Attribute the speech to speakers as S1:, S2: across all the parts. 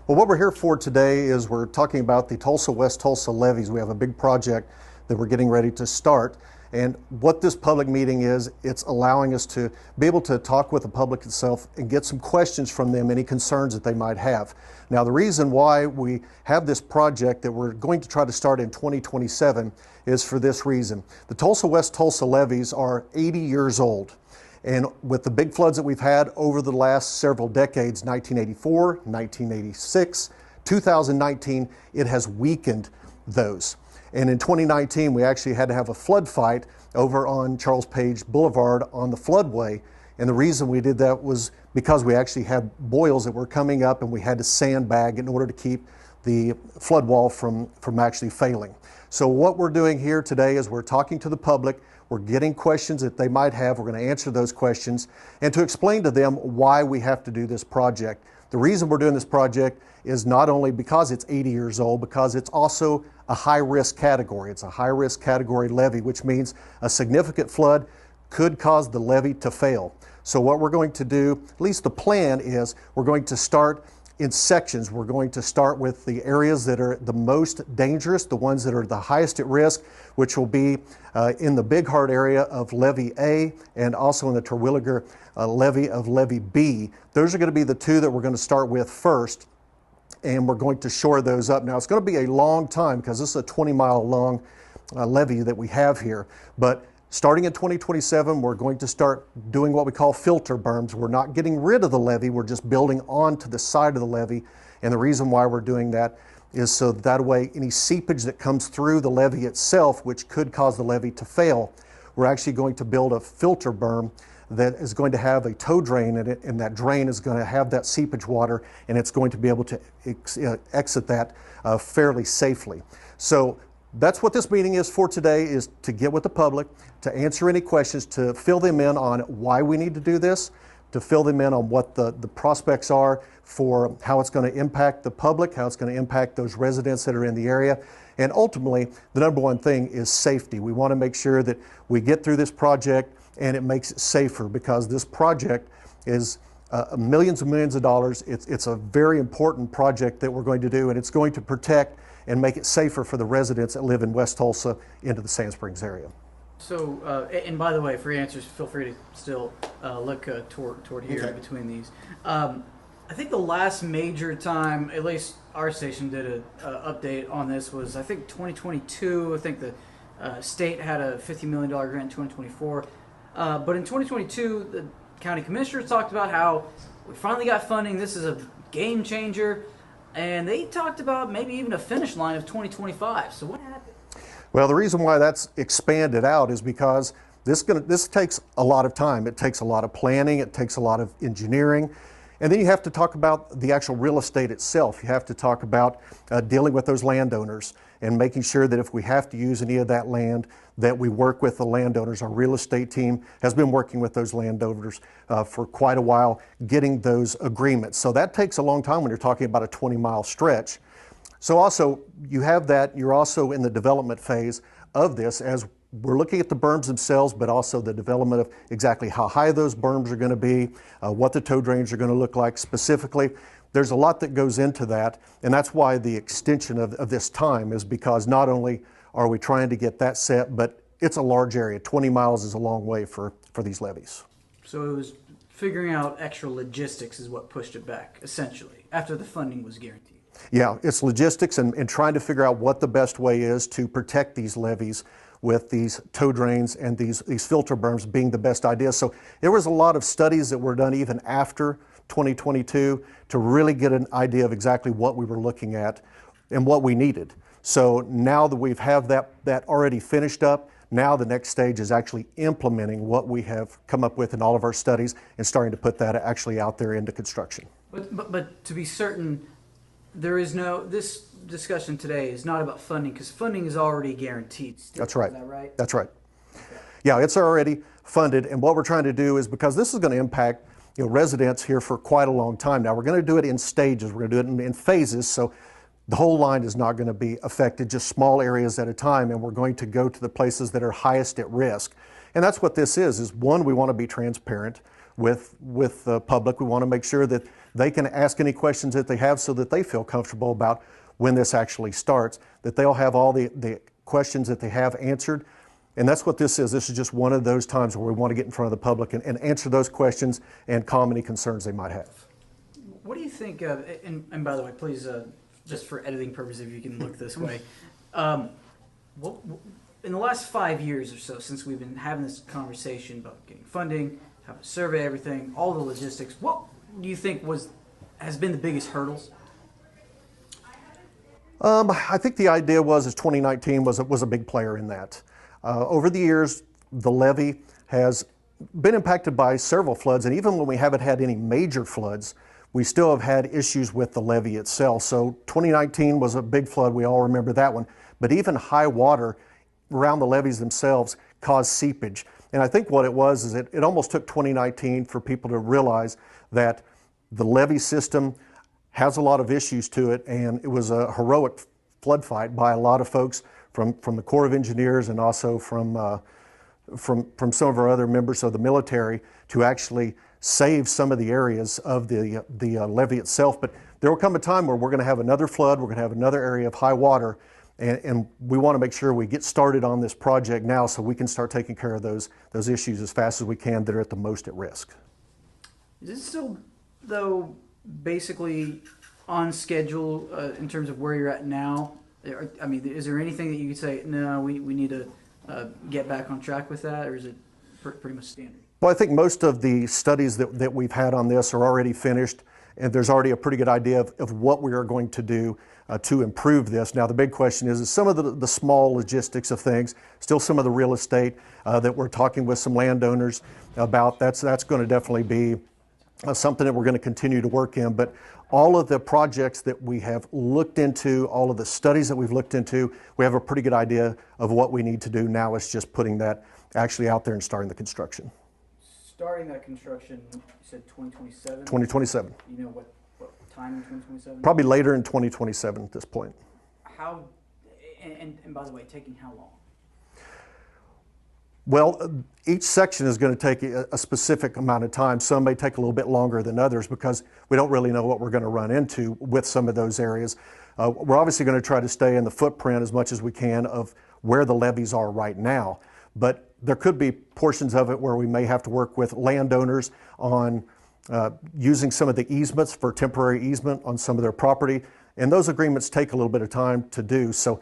S1: Well, what we're here for today is we're talking about the Tulsa West Tulsa levees. We have a big project that we're getting ready to start. And what this public meeting is, it's allowing us to be able to talk with the public itself and get some questions from them, any concerns that they might have. Now, the reason why we have this project that we're going to try to start in 2027 is for this reason. The Tulsa West Tulsa levees are 80 years old. And with the big floods that we've had over the last several decades, 1984, 1986, 2019, it has weakened those. And in 2019, we actually had to have a flood fight over on Charles Page Boulevard on the floodway. And the reason we did that was because we actually had boils that were coming up and we had to sandbag in order to keep the flood wall from actually failing. So what we're doing here today is we're talking to the public. We're getting questions that they might have. We're going to answer those questions and to explain to them why we have to do this project. The reason we're doing this project is not only because it's 80 years old, because it's also a high-risk category. It's a high-risk category levee, which means a significant flood could cause the levee to fail. So what we're going to do, at least the plan is, we're going to start in sections. We're going to start with the areas that are the most dangerous, the ones that are the highest at risk, which will be in the Big Heart area of Levee A and also in the Terwilliger levee of Levee B. Those are going to be the two that we're going to start with first, and we're going to shore those up. Now, it's going to be a long time because this is a 20-mile long levee that we have here, but starting in 2027, we're going to start doing what we call filter berms. We're not getting rid of the levee, we're just building onto the side of the levee. And the reason why we're doing that is so that way any seepage that comes through the levee itself, which could cause the levee to fail, we're actually going to build a filter berm that is going to have a tow drain in it, and that drain is going to have that seepage water, and it's going to be able to exit that fairly safely. So that's what this meeting is for today, is to get with the public, to answer any questions, to fill them in on why we need to do this, to fill them in on what the prospects are for how it's going to impact the public, how it's going to impact those residents that are in the area. And ultimately, the number one thing is safety. We want to make sure that we get through this project and it makes it safer, because this project is millions and millions of dollars. It's a very important project that we're going to do, and it's going to protect and make it safer for the residents that live in West Tulsa into the Sand Springs area.
S2: So, and by the way, for answers, feel free to still look toward here. Okay. Between these. I think the last major time, at least our station did an update on this, was I think 2022. I think the state had a $50 million grant in 2024. But in 2022, the county commissioners talked about how we finally got funding. This is a game changer. And they talked about maybe even a finish line of 2025. So what happened?
S1: Well, the reason why that's expanded out is because this takes a lot of time. It takes a lot of planning. It takes a lot of engineering. And then you have to talk about the actual real estate itself. You have to talk about dealing with those landowners and making sure that if we have to use any of that land, that we work with the landowners. Our real estate team has been working with those landowners for quite a while, getting those agreements. So that takes a long time when you're talking about a 20-mile stretch. So also, you have that, you're also in the development phase of this as we're looking at the berms themselves, but also the development of exactly how high those berms are going to be, what the tow drains are going to look like specifically. There's a lot that goes into that, and that's why the extension of this time is because not only are we trying to get that set, but it's a large area. 20 miles is a long way for these levees.
S2: So it was figuring out extra logistics is what pushed it back, essentially, after the funding was guaranteed.
S1: Yeah, it's logistics and trying to figure out what the best way is to protect these levees with these tow drains and these filter berms being the best idea. So there was a lot of studies that were done even after 2022 to really get an idea of exactly what we were looking at and what we needed. So now that we have that already finished up, now the next stage is actually implementing what we have come up with in all of our studies and starting to put that actually out there into construction.
S2: But to be certain, there is this discussion today is not about funding, because funding is already guaranteed still.
S1: That's right.
S2: Is that right?
S1: That's right. Okay. Yeah, it's already funded, and what we're trying to do is, because this is going to impact residents here for quite a long time now, we're going to do it in stages. We're going to do it in phases, so the whole line is not going to be affected, just small areas at a time, and we're going to go to the places that are highest at risk. And that's what this is one, we want to be transparent with the public. We want to make sure that they can ask any questions that they have so that they feel comfortable about when this actually starts, that they'll have all the questions that they have answered. And that's what this is. This is just one of those times where we want to get in front of the public and answer those questions and calm any concerns they might have.
S2: What do you think, and by the way, please, just for editing purposes, if you can look this way, what, in the last 5 years or so, since we've been having this conversation about getting funding, having to survey everything, all the logistics, what do you think has been the biggest hurdles?
S1: I think the idea was 2019 was a big player in that. Over the years, the levee has been impacted by several floods, and even when we haven't had any major floods, we still have had issues with the levee itself. So 2019 was a big flood, we all remember that one. But even high water around the levees themselves caused seepage. And I think what it was is it almost took 2019 for people to realize that the levee system has a lot of issues to it, and it was a heroic flood fight by a lot of folks from the Corps of Engineers and also from some of our other members of the military to actually save some of the areas of the levee itself. But there will come a time where we're going to have another flood, we're going to have another area of high water, and we want to make sure we get started on this project now so we can start taking care of those issues as fast as we can that are at the most at risk.
S2: Is it still, though, basically on schedule in terms of where you're at now? I mean, is there anything that you could say, no, we need to get back on track with that, or is it pretty much standard?
S1: Well, I think most of the studies that we've had on this are already finished, and there's already a pretty good idea of what we are going to do to improve this. Now, the big question is some of the small logistics of things, still some of the real estate that we're talking with some landowners about. That's going to definitely be something that we're going to continue to work in. But all of the projects that we have looked into, all of the studies that we've looked into, we have a pretty good idea of what we need to do. Now it's just putting that actually out there and starting the construction.
S2: Starting that construction, you said 2027?
S1: 2027.
S2: You know what time in 2027?
S1: Probably later in 2027 at this point.
S2: How, and by the way, taking how long?
S1: Well, each section is going to take a specific amount of time. Some may take a little bit longer than others because we don't really know what we're going to run into with some of those areas. We're obviously going to try to stay in the footprint as much as we can of where the levees are right now. But there could be portions of it where we may have to work with landowners on using some of the easements for temporary easement on some of their property. And those agreements take a little bit of time to do. So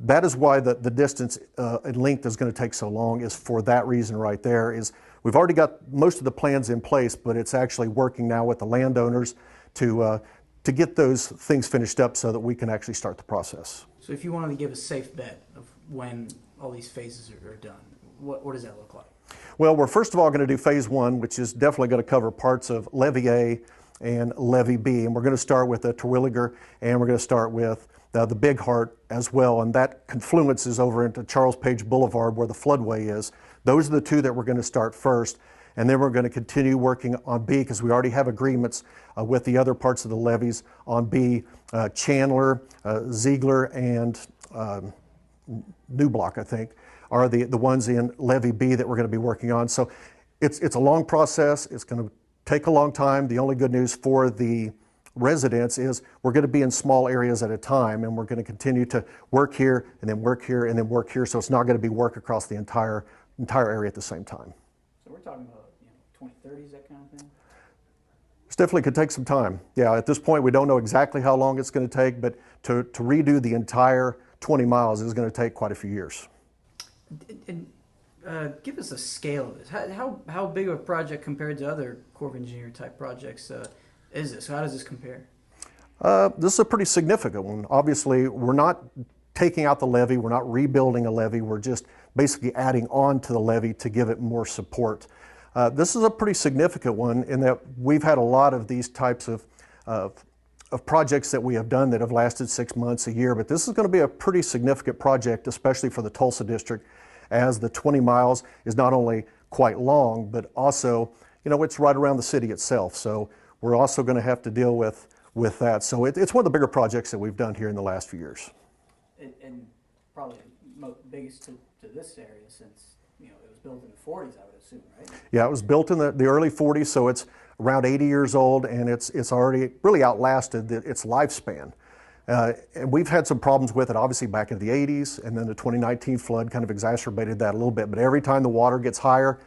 S1: that is why the distance and length is going to take so long, is for that reason right there. Is we've already got most of the plans in place, but it's actually working now with the landowners to get those things finished up so that we can actually start the process.
S2: So if you wanted to give a safe bet of when all these phases are done, what does that look like? Well,
S1: we're first of all going to do phase one, which is definitely going to cover parts of levee A and levee B. And we're going to start with the Terwilliger, and we're going to start with the Big Heart as well, and that confluence is over into Charles Page Boulevard where the floodway is. Those are the two that we're going to start first, and then we're going to continue working on B because we already have agreements with the other parts of the levees on B. Chandler, Ziegler, and New Block, I think, are the ones in levee B that we're going to be working on. So it's a long process. It's going to take a long time. The only good news for the residents is we're going to be in small areas at a time, and we're going to continue to work here and then work here and then work here, so it's not going to be work across the entire area at the same time.
S2: So we're talking about 2030s, that kind of thing?
S1: This definitely could take some time. Yeah, at this point we don't know exactly how long it's going to take, but to redo the entire 20 miles is going to take quite a few years.
S2: And give us a scale of this. How big of a project compared to other Corps of Engineer type projects is this? How does this compare?
S1: This is a pretty significant one. Obviously, we're not taking out the levee, we're not rebuilding a levee, we're just basically adding on to the levee to give it more support. This is a pretty significant one in that we've had a lot of these types of projects that we have done that have lasted 6 months, a year, but this is going to be a pretty significant project, especially for the Tulsa district, as the 20 miles is not only quite long, but also, it's right around the city itself. So we're also going to have to deal with that. So it's one of the bigger projects that we've done here in the last few years.
S2: And probably the biggest to this area since it was built in the 40s, I would assume, right?
S1: Yeah, it was built in the early 40s, so it's around 80 years old, and it's already really outlasted its lifespan. And we've had some problems with it, obviously, back in the 80s, and then the 2019 flood kind of exacerbated that a little bit. But every time the water gets higher,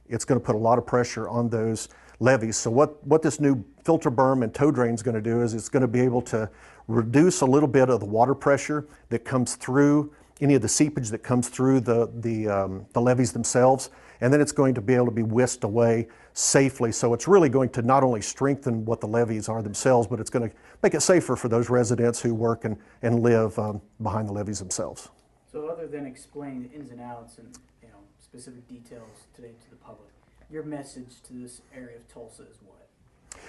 S1: it's going to put a lot of pressure on those levees. So what this new filter berm and tow drain is going to do is it's going to be able to reduce a little bit of the water pressure that comes through any of the seepage that comes through the levees themselves, and then it's going to be able to be whisked away safely. So it's really going to not only strengthen what the levees are themselves, but it's going to make it safer for those residents who work and live behind the levees themselves.
S2: So other than explaining the ins and outs and specific details today to the public, your message to this area of Tulsa is what?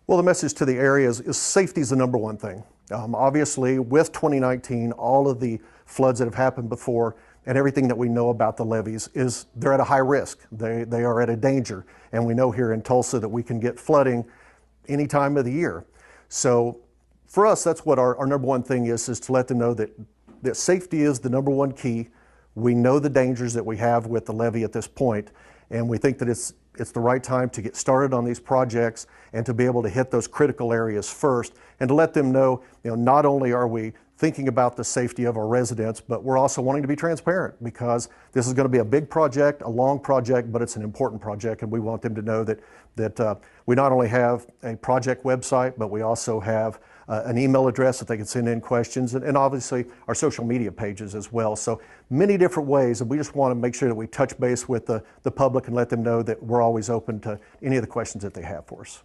S1: Well, the message to the area is safety is the number one thing. Obviously, with 2019, all of the floods that have happened before and everything that we know about the levees is they're at a high risk. They are at a danger. And we know here in Tulsa that we can get flooding any time of the year. So for us, that's what our number one thing is to let them know that safety is the number one key. We know the dangers that we have with the levee at this point, and we think that it's the right time to get started on these projects and to be able to hit those critical areas first, and to let them know, not only are we thinking about the safety of our residents, but we're also wanting to be transparent, because this is going to be a big project, a long project, but it's an important project, and we want them to know that we not only have a project website, but we also have an email address that they can send in questions, and obviously our social media pages as well. So many different ways, and we just want to make sure that we touch base with the public and let them know that we're always open to any of the questions that they have for us.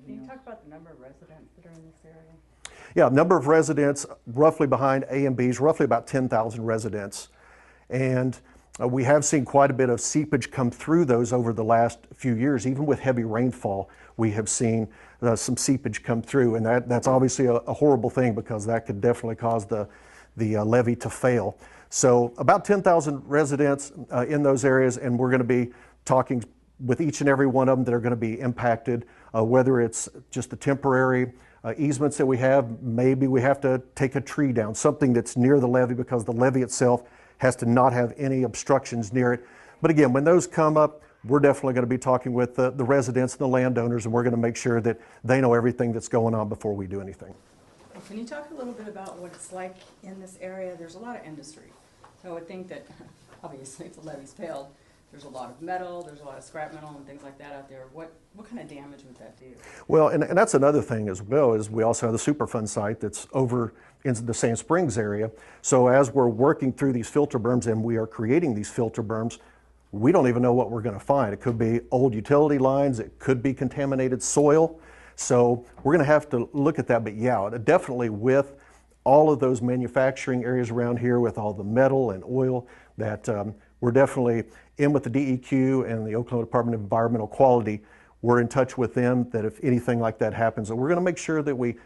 S3: Can you talk about the number of residents that are in this area?
S1: Yeah, number of residents, roughly behind A and B's, roughly about 10,000 residents. And we have seen quite a bit of seepage come through those over the last few years. Even with heavy rainfall, we have seen some seepage come through. And that's obviously a horrible thing, because that could definitely cause the levee to fail. So about 10,000 residents in those areas, and we're going to be talking with each and every one of them that are going to be impacted, whether it's just the temporary easements that we have. Maybe we have to take a tree down, something that's near the levee, because the levee itself has to not have any obstructions near it. But again, when those come up, we're definitely going to be talking with the residents and the landowners, and we're going to make sure that they know everything that's going on before we do anything.
S3: Can you talk a little bit about what it's like in this area? There's a lot of industry. So I would think that, obviously, if the levee's failed, there's a lot of metal, there's a lot of scrap metal and things like that out there. What kind of damage would that do?
S1: Well, and that's another thing as well, is we also have the Superfund site that's over in the Sand Springs area. So as we're working through these filter berms and we are creating these filter berms, we don't even know what we're going to find. It could be old utility lines, it could be contaminated soil. So we're going to have to look at that. But yeah, definitely with all of those manufacturing areas around here, with all the metal and oil, that we're definitely in with the DEQ and the Oklahoma Department of Environmental Quality. We're in touch with them that if anything like that happens, that we're going to make sure that we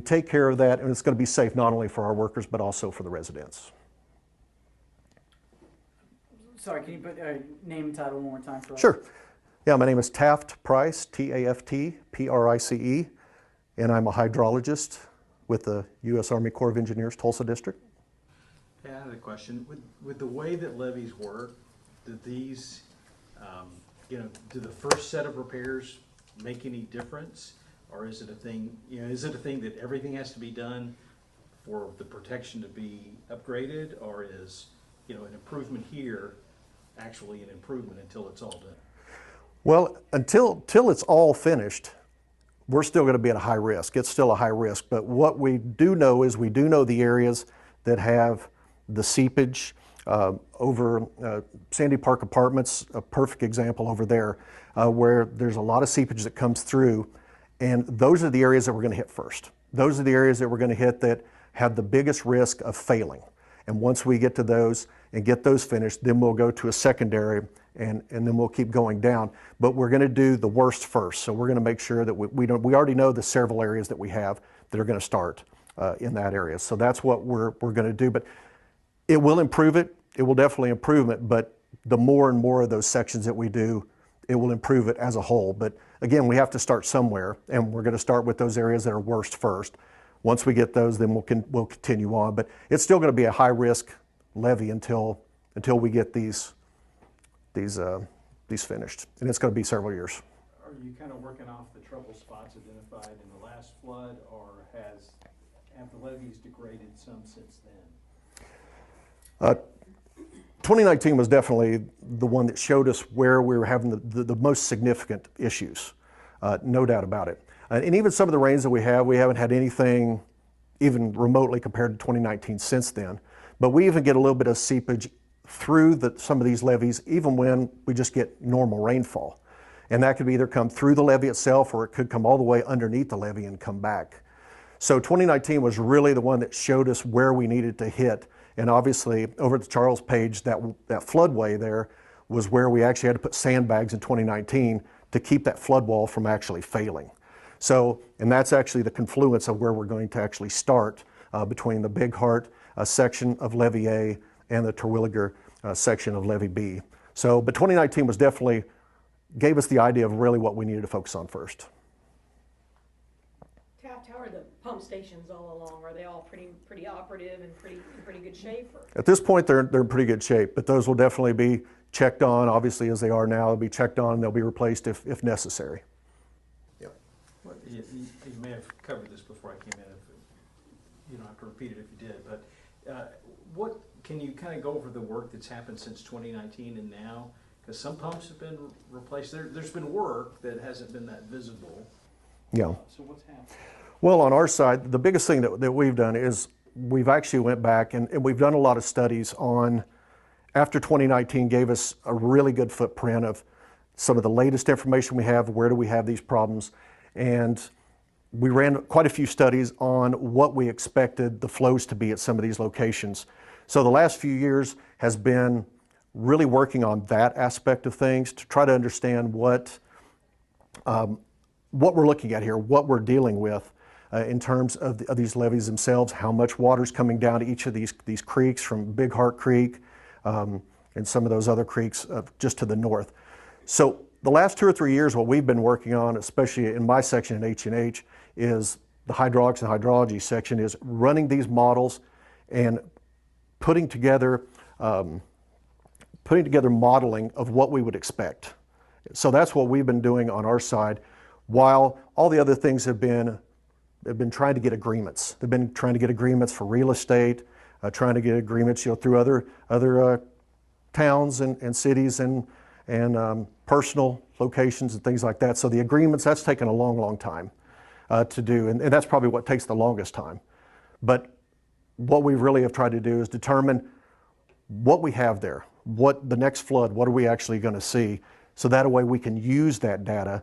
S1: take care of that, and it's going to be safe not only for our workers but also for the residents.
S2: Sorry, can you put name and title one more time for us?
S1: Sure. Yeah, my name is Taft Price, T-A-F-T-P-R-I-C-E, and I'm a hydrologist with the U.S. Army Corps of Engineers, Tulsa District.
S4: Hey, I had a question. With the way that levees work, do these, do the first set of repairs make any difference? Or is it a thing, that everything has to be done for the protection to be upgraded? Or is, an improvement here actually an improvement until it's all done?
S1: Well, until it's all finished, we're still going to be at a high risk. It's still a high risk. But what we do know is we do know the areas that have the seepage. Over Sandy Park Apartments, a perfect example over there, where there's a lot of seepage that comes through, and those are the areas that we're going to hit first. Those are the areas that we're going to hit that have the biggest risk of failing. And once we get to those and get those finished, then we'll go to a secondary, and then we'll keep going down. But we're going to do the worst first. So we're going to make sure that we already know the several areas that we have that are going to start in that area. So that's what we're going to do. But it will improve it. It will definitely improve it. But the more and more of those sections that we do, it will improve it as a whole. But again, we have to start somewhere, and we're going to start with those areas that are worst first. Once we get those, then we'll continue on. But it's still going to be a high-risk levee until until we get these finished. And it's going to be several years.
S4: Are you kind of working off the trouble spots identified in the last flood, or have the levees degraded some since then?
S1: 2019 was definitely the one that showed us where we were having the most significant issues, no doubt about it. And even some of the rains that we haven't had anything even remotely compared to 2019 since then. But we even get a little bit of seepage through some of these levees, even when we just get normal rainfall. And that could either come through the levee itself, or it could come all the way underneath the levee and come back. So 2019 was really the one that showed us where we needed to hit. And obviously, over at the Charles page, that floodway there was where we actually had to put sandbags in 2019 to keep that flood wall from actually failing. So, and that's actually the confluence of where we're going to actually start between the Big Heart section of Levee A and the Terwilliger section of Levee B. So, but 2019 was definitely, gave us the idea of really what we needed to focus on first.
S5: How are the pump stations all along? Are they all pretty operative and in pretty good shape? Or?
S1: At this point, they're in pretty good shape, but those will definitely be checked on, obviously, as they are now. They'll be checked on and they'll be replaced if necessary. Yep.
S4: Well, you may have covered this before I came in. You don't have to repeat it if you did, but what can you kind of go over the work that's happened since 2019 and now? Because some pumps have been replaced. There's been work that hasn't been that visible.
S1: Yeah.
S4: So what's happened?
S1: Well, on our side, the biggest thing that we've done is we've actually went back and we've done a lot of studies on, after 2019 gave us a really good footprint of some of the latest information we have, where do we have these problems, and we ran quite a few studies on what we expected the flows to be at some of these locations. So the last few years has been really working on that aspect of things to try to understand what we're looking at here, what we're dealing with in terms of these levees themselves, how much water's coming down to each of these creeks, from Big Heart Creek and some of those other creeks just to the north. So the last 2 or 3 years, what we've been working on, especially in my section in H&H, is the hydraulics and hydrology section, is running these models and putting together modeling of what we would expect. So that's what we've been doing on our side, while all the other things have been trying to get agreements. They've been trying to get agreements for real estate, trying to get agreements, through other towns and cities and personal locations and things like that. So the agreements, that's taken a long, long time to do, and that's probably what takes the longest time. But what we really have tried to do is determine what we have there, what the next flood, what are we actually going to see, so that way we can use that data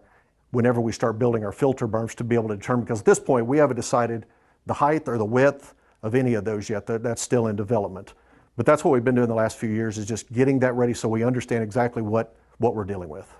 S1: whenever we start building our filter berms to be able to determine, because at this point we haven't decided the height or the width of any of those yet. That's still in development. But that's what we've been doing the last few years, is just getting that ready so we understand exactly what we're dealing with.